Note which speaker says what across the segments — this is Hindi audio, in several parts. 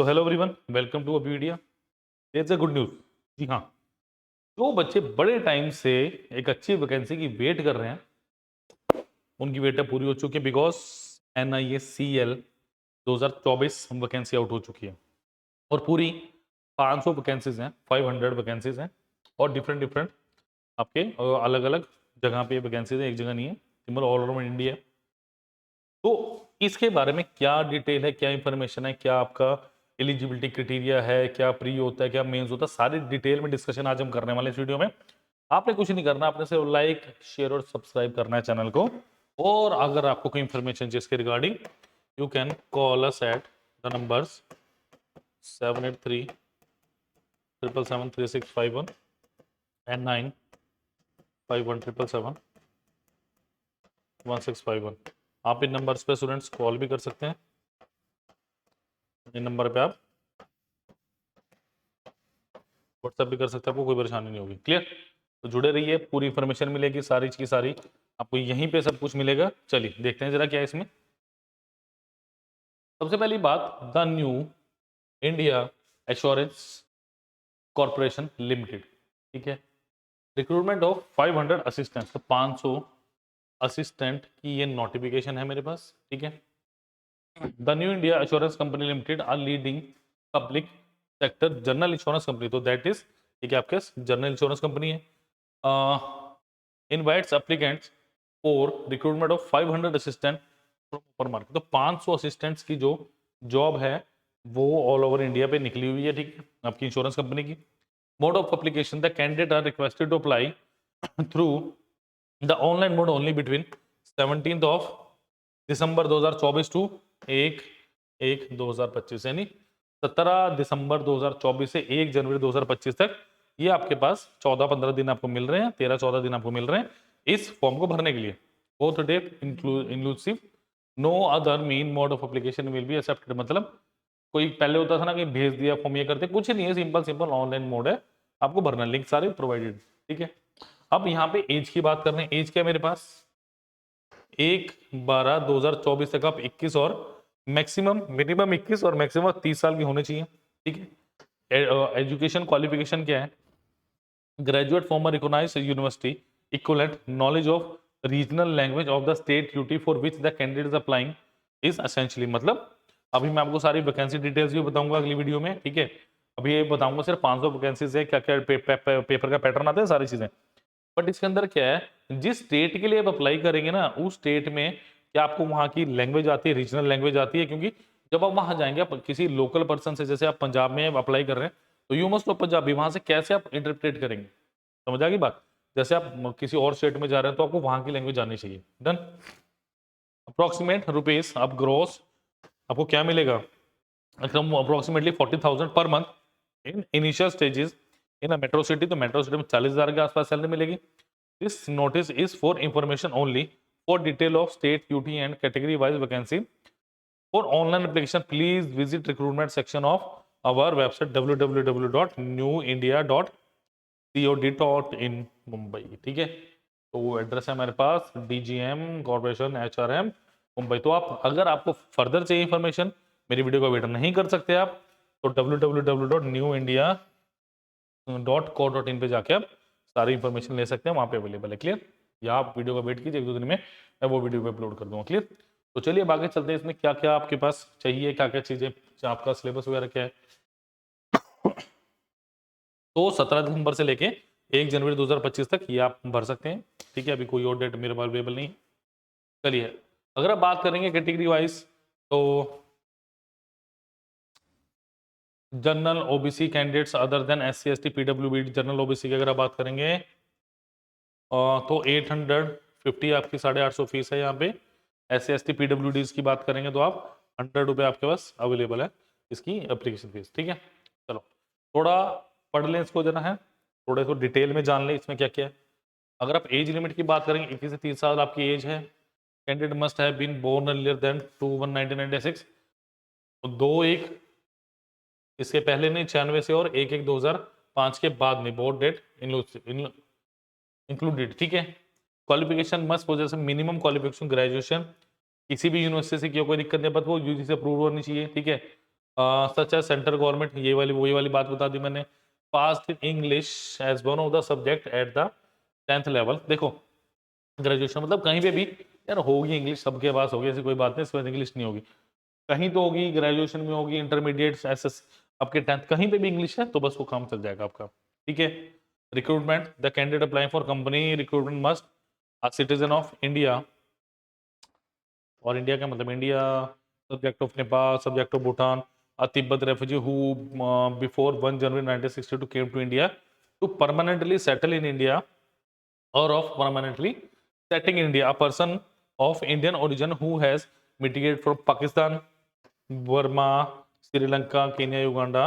Speaker 1: तो hello everyone, welcome to video. It's a good news. जी हाँ, जो बच्चे बड़े टाइम से एक अच्छी वैकेंसी की वेट कर रहे हैं, उनकी वेट अब पूरी हो चुकी है। बिकॉज NISCL 2024 वैकेंसी आउट हो चुकी है और पूरी 500 वैकेंसीज हैं, 500 वैकेंसीज हैं और डिफरेंट डिफरेंट आपके अलग अलग जगह पे वैकेंसीज है, एक जगह नहीं है, सिंपल ऑल ओवर इंडिया। तो इसके बारे में क्या डिटेल है, क्या इंफॉर्मेशन है, क्या आपका एलिजिबिलिटी क्राइटेरिया है, क्या प्री होता है, क्या मेंस होता है, सारी डिटेल में डिस्कशन आज हम करने वाले हैं इस वीडियो में। आपने कुछ नहीं करना, आपने सिर्फ लाइक शेयर और सब्सक्राइब करना है चैनल को। और अगर आपको कोई इंफॉर्मेशन जिसके regarding, you can call us at the numbers 783 777 3651 and 9517771651। आप इन नंबर्स पे स्टूडेंट्स कॉल भी कर सकते हैं। इन नंबर पे आप व्हाट्सएप भी कर सकते हैं, आपको कोई परेशानी नहीं होगी। क्लियर? तो जुड़े रहिए, पूरी इंफॉर्मेशन मिलेगी, सारी की सारी आपको यहीं पे सब कुछ मिलेगा। चलिए देखते हैं जरा क्या है इसमें। सबसे पहली बात, the New India assurance corporation limited, ठीक है। रिक्रूटमेंट ऑफ 500 असिस्टेंट, तो 500 असिस्टेंट की ये नोटिफिकेशन है मेरे पास, ठीक है। The New India Assurance Company Limited are leading public sector general insurance company, तो दैट इज, ठीक है, आपके जनरल इंश्योरेंस कंपनी है। Invites applicants for recruitment of 500 assistant from open market, तो 500 असिस्टेंट्स की जो जॉब है वो ऑल ओवर इंडिया पे निकली हुई है, ठीक है, आपकी इंश्योरेंस कंपनी की। Mode of application, the candidate are requested to apply through the online mode only between 17 of December 2024 to 1/1/2025, यानी 17 दिसंबर 2024 से 1 जनवरी 2025 तक ये आपके पास 14-15 दिन आपको मिल रहे हैं, 13-14 दिन आपको मिल रहे हैं इस फॉर्म को भरने के लिए। Both date inclusive, no other mean mode of application will be accepted. मतलब कोई पहले होता था ना कि भेज दिया फॉर्म, ये करते, कुछ नहीं है, सिंपल सिंपल ऑनलाइन मोड है, आपको भरना, लिंक सारे प्रोवाइडेड, ठीक है। अब यहाँ पे एज की बात कर रहे हैं, एज क्या है मेरे पास, 1/12/2024 तक आप 21 और मैक्सिमम, मिनिमम 21 और मैक्सिमम 30 साल की होने चाहिए, ठीक है। एजुकेशन क्वालिफिकेशन क्या है, graduate from a recognised university, equivalent knowledge of regional language of the state duty for which the candidate is applying is essentially. मतलब अभी मैं आपको सारी वैकेंसी डिटेल्स भी बताऊंगा अगली वीडियो में, ठीक है। अभी ये बताऊंगा सिर्फ 500 वैकेंसीज है, क्या क्या पेपर का पैटर्न आता है, सारी चीजें। बट इसके अंदर क्या है, जिस स्टेट के लिए आप अप्लाई करेंगे ना, उस स्टेट में क्या आपको वहां की लैंग्वेज आती है, रीजनल लैंग्वेज आती है, क्योंकि जब आप वहां जाएंगे, आप किसी लोकल पर्सन से, जैसे आप पंजाब में अप्लाई कर रहे हैं तो यू मस्ट नो पंजाबी, वहां से कैसे आप इंटरप्रेट करेंगे, समझ आ गई बात। जैसे आप किसी और स्टेट में जा रहे हैं तो आपको वहां की लैंग्वेज आनी चाहिए। डन। अप्रोक्सीमेट रुपीज आप ग्रोस आपको क्या मिलेगा, approximately 40,000 per month in initial stages in a metro city, तो मेट्रो सिटी में 40,000 के आसपास सैलरी मिलेगी। This notice is for information only, for detail of state duty and category wise vacancy, for online application please visit recruitment section of our website www.newindia.cod.in Mumbai, ठीक है। तो वो एड्रेस है हमारे पास, DGM कॉर्पोरेशन HRM मुंबई। तो आप, अगर आपको फर्दर चाहिए इंफॉर्मेशन, मेरी वीडियो को वेट नहीं कर सकते आप, तो www.newindia.co.in पे जाके आप सारी इंफॉर्मेशन ले सकते हैं, वहां पे अवेलेबल है। क्लियर? या आप वीडियो का वेट कीजिए, 1-2 दिन में मैं वो वीडियो पे अपलोड कर दूंगा। क्लियर? तो चलिए अब आगे चलते हैं, इसमें क्या क्या आपके पास चाहिए, क्या क्या चीजें, आपका सिलेबस वगैरह क्या है। तो 17 दिसंबर से लेके 1 जनवरी 2025 तक ये आप भर सकते हैं, ठीक है। अभी कोई और डेट मेरे पास अवेलेबल नहीं है। चलिए, अगर आप बात करेंगे कैटेगरी वाइज, तो general OBC candidates other than SC ST PWB, general OBC की अगर आप बात करेंगे तो 850 आपकी 850 फीस है यहाँ पे। SC ST PWDs की बात करेंगे तो आप 100 रुपये आपके पास अवेलेबल है इसकी एप्लीकेशन फीस, ठीक है। चलो थोड़ा पढ़ लें इसको जरा, है थोड़ा इसको डिटेल में जान लें इसमें क्या क्या है। अगर आप एज लिमिट की बात करेंगे, 21 से 30 साल आपकी एज है। Candidate must have been born earlier than 2/1/1996, तो 2/1 इसके पहले नहीं, 96 से, और 1/1/2005 के बाद में, बोर्ड डेट इंक्लूडेड, ठीक है। Qualification must possess minimum qualification graduation, किसी भी यूनिवर्सिटी से किया, कोई दिक्कत नहीं, बट वो UGC से अप्रूव होनी चाहिए, ठीक है। सच एज सेंट्रल गवर्नमेंट, ये वाली वही वाली बात बता दी मैंने। Pass in English as one of the subject at the 10th level. देखो ग्रेजुएशन मतलब कहीं पे भी यार होगी इंग्लिश, सबके पास होगी, ऐसी कोई बात नहीं, इसके बाद इंग्लिश नहीं होगी, कहीं तो होगी, ग्रेजुएशन में होगी, इंटरमीडिएट एस आपके 10th कहीं पे भी इंग्लिश है तो बस वो काम चल जाएगा आपका, ठीक है। Recruitment, the candidate applying for company recruitment must a citizen of India, और इंडिया का मतलब India, subject of Nepal, subject of Bhutan, a Tibet refugee who before 1 January 1962 came to India to permanently settle in India or of permanently setting in India, a person of Indian origin who has migrated from Pakistan, Burma, Sri Lanka, Kenya, Uganda,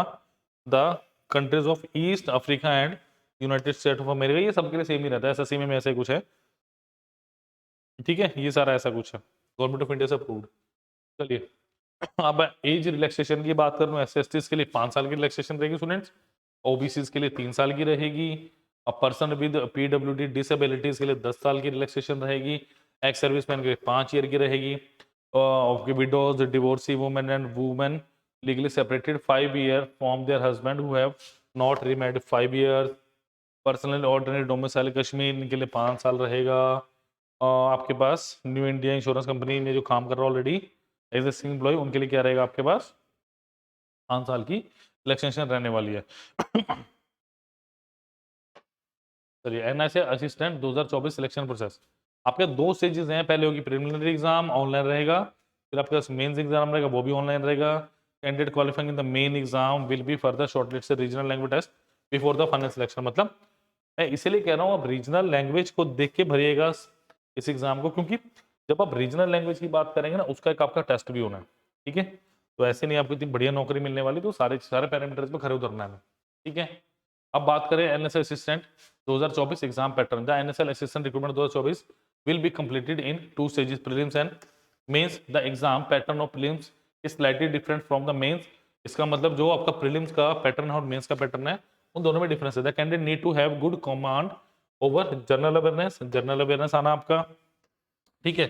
Speaker 1: the countries of East Africa and United States of America। ये सबके लिए सेम ही रहता है, एसएससी में ऐसा ही कुछ है, ठीक है, ये सारा ऐसा कुछ है, गवर्नमेंट ऑफ इंडिया से अप्रूव्ड। चलिए अब एज रिलैक्सेशन की बात करूँ, एस के लिए 5 साल की रिलैक्सेशन रहेगी स्टूडेंट्स, ओबीसी के लिए 3 साल की रहेगी, अब पर्सन विद पीडब्ल्यूडी डिसेबिलिटीज के लिए 10 साल की रिलैक्सेशन रहेगी, एक्स सर्विसमैन के लिए 5 ईयर की रहेगी, of widows, divorcee women and women legally separated 5 year from there husband who have not remarried 5 year, personal ordinary domicile Kashmir इनके लिए 5 साल रहेगा। आपके पास न्यू इंडिया इंश्योरेंस कंपनी में जो काम कर रहा है ऑलरेडी एग्जिस्टिंग एम्प्लॉय, उनके लिए क्या रहेगा आपके पास 5 साल की रिलैक्सेशन रहने वाली है। चलिए एनआईसी असिस्टेंट 2024 सिलेक्शन प्रोसेस, आपके 2 स्टेजेस हैं, पहले होगी प्रिलिमिनरी एग्जाम ऑनलाइन रहेगा, फिर आपके पास मेंस एग्जाम रहेगा वो भी ऑनलाइन रहेगा। Candidate qualifying in the main exam will be further shortlisted regional language test before the final selection. मतलब मैं इसीलिए कह रहा हूँ आप रीजनल लैंग्वेज को देख के भरिएगा इस एग्जाम को, क्योंकि जब आप रीजनल लैंग्वेज की बात करेंगे ना उसका एक आपका टेस्ट भी होना है, ठीक है। तो ऐसे नहीं आपको इतनी बढ़िया नौकरी मिलने वाली, तो सारे पैरामीटर्स पे खरे उतरना है, ठीक है। अब बात करें NSL assistant 2024 exam pattern, the NSL assistant recruitment 2024 will be completed in 2 stages prelims and mains, the exam pattern of prelims is slightly different from the mains. इसका मतलब जो आपका प्रीलिम्स का पैटर्न है और मेंस का पैटर्न है उन दोनों में डिफरेंस है। The candidate need to have good command over general awareness आना आपका, ठीक है,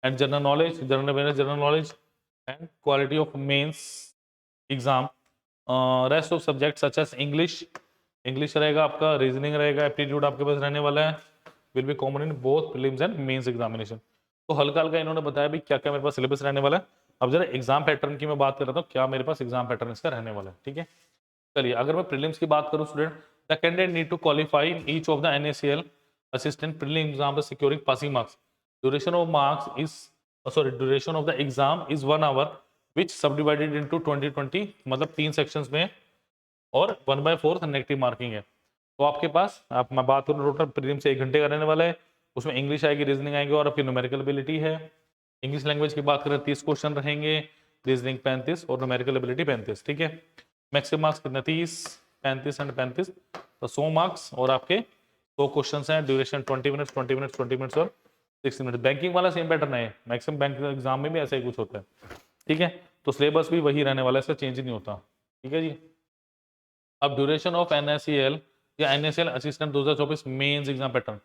Speaker 1: and general knowledge, general awareness, general knowledge and quality of mains exam. Rest of subject such as English रहेगा आपका, रीजनिंग रहेगा, एप्टीट्यूड आपके पास रहने वाला है, will be common in both prelims and mains examination. तो हल्का हल्का इन्होंने बताया भी क्या क्या मेरे पास सिलेबस रहने वाला है। अब जरा एग्जाम पैटर्न की मैं बात कर रहा था, क्या मेरे पास एग्जाम पैटर्न इसका रहने वाला है, ठीक है। चलिए अगर मैं प्रीलिम्स की बात करूं student, the candidate need to qualify in each of the NACL assistant prelim exam by securing passing marks. Duration of marks is duration of the exam is 1 hour which subdivided into 2020, मतलब 3 सेक्शंस में, और 1/4 नेगेटिव मार्किंग है। तो आपके पास आप मैं बात करूँ टोटल प्रीलिम से 1 घंटे का रहने वाला है, उसमें इंग्लिश आएगी, रीजनिंग आएगी और आपकी न्यूमेरिकल एबिलिटी है। इंग्लिश लैंग्वेज की बात करें 30 क्वेश्चन रहेंगे, रीजनिंग 35 और न्यूमेरिकल एबिलिटी 35, ठीक है। मैक्सिमम मार्क्स कितने 30, 35 एंड 35, तो 100 मार्क्स और आपके 100 क्वेश्चन हैं, ड्यूरेशन 20 मिनट्स 20 मिनट्स 20 मिनट्स और 60 मिनट। बैंकिंग वाला सेम पैटर्न है, मैक्सिमम बैंक एग्जाम में भी ऐसा ही कुछ होता है, ठीक है। तो सिलेबस भी वही रहने वाला है, इसका चेंज नहीं होता, ठीक है जी। अब ड्यूरेशन ऑफ एनएससीएल या NSCL assistant 2024 mains exam pattern,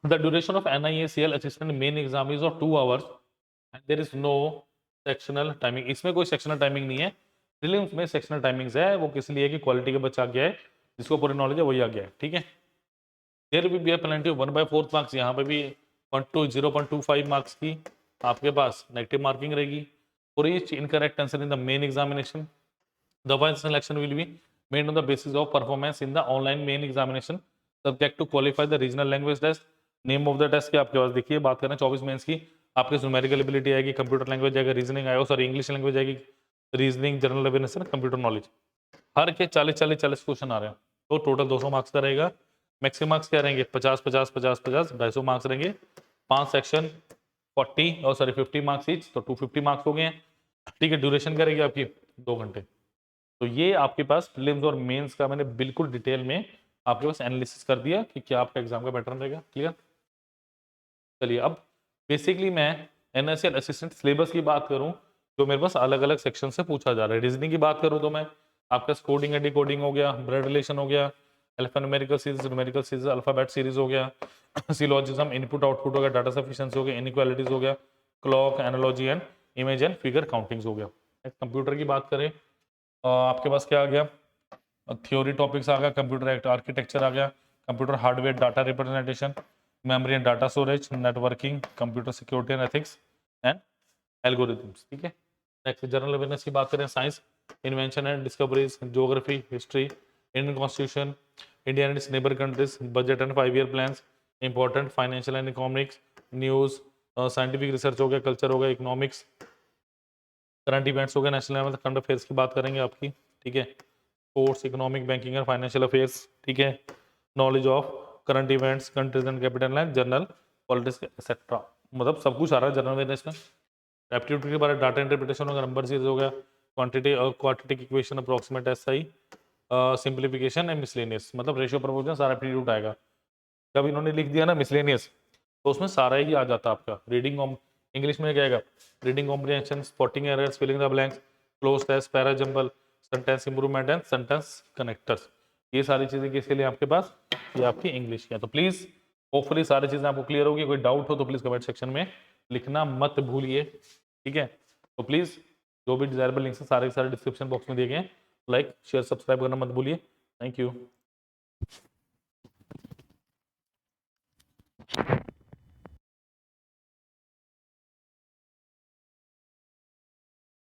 Speaker 1: the duration of NIACL assistant main exam is of 2 hours and there is no sectional timing. इसमें कोई सेक्शनल टाइमिंग नहीं है, प्रीलिम्स में सेक्शनल टाइमिंग्स है, वो किस लिए कि क्वालिटी का बच्चा आ गया है, जिसको पूरी नॉलेज है वही आ गया है, ठीक है। There will be penalty 1/4 marks, यहाँ पे भी 0.25 मार्क्स की आपके पास नेगेटिव मार्किंग रहेगी for each incorrect answer in the main examination. The final selection will be made on the basis of performance in the online main examination, subject to qualify the regional language test. Name of the test की आपके पास देखिए, बात करें 24 मेंस की, आपके न्यूमेरिकल एबिलिटी आएगी, कंप्यूटर लैंग्वेज आएगा, रीजनिंग आएगा, सॉरी इंग्लिश लैंग्वेज आएगी, reasoning, general awareness and computer knowledge. हर के 40 क्वेश्चन आ रहे हैं, तो टोटल 200 मार्क्स का रहेगा। मैक्सिमम मार्क्स क्या रहेंगे 50 50 50 50 250 मार्क्स रहेंगे, 5 सेक्शन 40 और सॉरी 50 मार्क्स ईच, तो 250 मार्क्स हो गए हैं, ठीक है। ड्यूरेशन क्या रहेगी आपकी 2 घंटे। तो ये आपके पास प्रीलिम्स और मेंस का मैंने बिल्कुल डिटेल में आपके पास एनालिसिस कर दिया कि क्या आपका एग्जाम का पैटर्न रहेगा, क्लियर। चलिए अब बेसिकली मैं एनएससीएल असिस्टेंट सिलेबस की बात करूं, जो मेरे पास अलग अलग सेक्शन से पूछा जा रहा है। रीजनिंग की बात करूं तो मैं आपका कोडिंग एंड डिकोडिंग हो गया, ब्लड रिलेशन हो गया, alphanumeric series, numerical series, alphabet series हो गया, सिलोजिज्म, इनपुट आउटपुट हो गया, डाटा सफिशिएंसी हो गया, इनइक्वालिटीज हो गया, clock, analogy and image and figure countings हो गया, कंप्यूटर की बात करें, आपके पास क्या आ गया, थ्योरी टॉपिक्स आ गया, कंप्यूटर आर्किटेक्चर आ गया, computer hardware, data representation, memory and data storage, networking, computer security and ethics and algorithms. ठीक है, नेक्स्ट जनरल अवेयरनेस की बात करें, science, invention and discoveries, geography, history, Indian constitution, India and it's neighbour countries, budget and 5 year plans, important financial and economics news, scientific research हो गया, कल्चर हो गया, इकोनॉमिक्स, करंट इवेंट्स हो गए, नेशनल लेवल करंट अफेयर्स की बात करेंगे आपकी। ठीक है, sports, economic, banking and financial affairs. ठीक है, knowledge of current events, countries and capital and general politics etcetera, मतलब सब कुछ आ रहा है जनरल अवेयरनेस में। एप्टीट्यूड के बारे में डाटा इंटरप्रिटेशन हो गया, नंबर सीरीज हो गया, quantity quadratic equation, approximate SI, simplification and miscellaneous, मतलब रेशियो प्रोपोर्शन सारा एप्टीट्यूड आएगा। जब इन्होंने लिख दिया ना मिसलेनियस, तो उसमें सारा ही आ जाता है आपका। रीडिंग इंग्लिश में क्या आएगा, reading comprehension, spotting errors, filling the blanks, cloze test, para jumble, sentence improvement and sentence connectors, ये सारी चीजें किसके लिए आपके पास, ये आपकी इंग्लिश की है। तो प्लीज होपफुली सारी चीजें आपको क्लियर होगी। कोई डाउट हो तो प्लीज कमेंट सेक्शन में लिखना मत भूलिए। ठीक है, तो प्लीज जो भी डिजायरेबल लिंक्स हैं सारे के सारे डिस्क्रिप्शन बॉक्स में दिए गए हैं, लाइक शेयर सब्सक्राइब करना मत भूलिए। Thank you.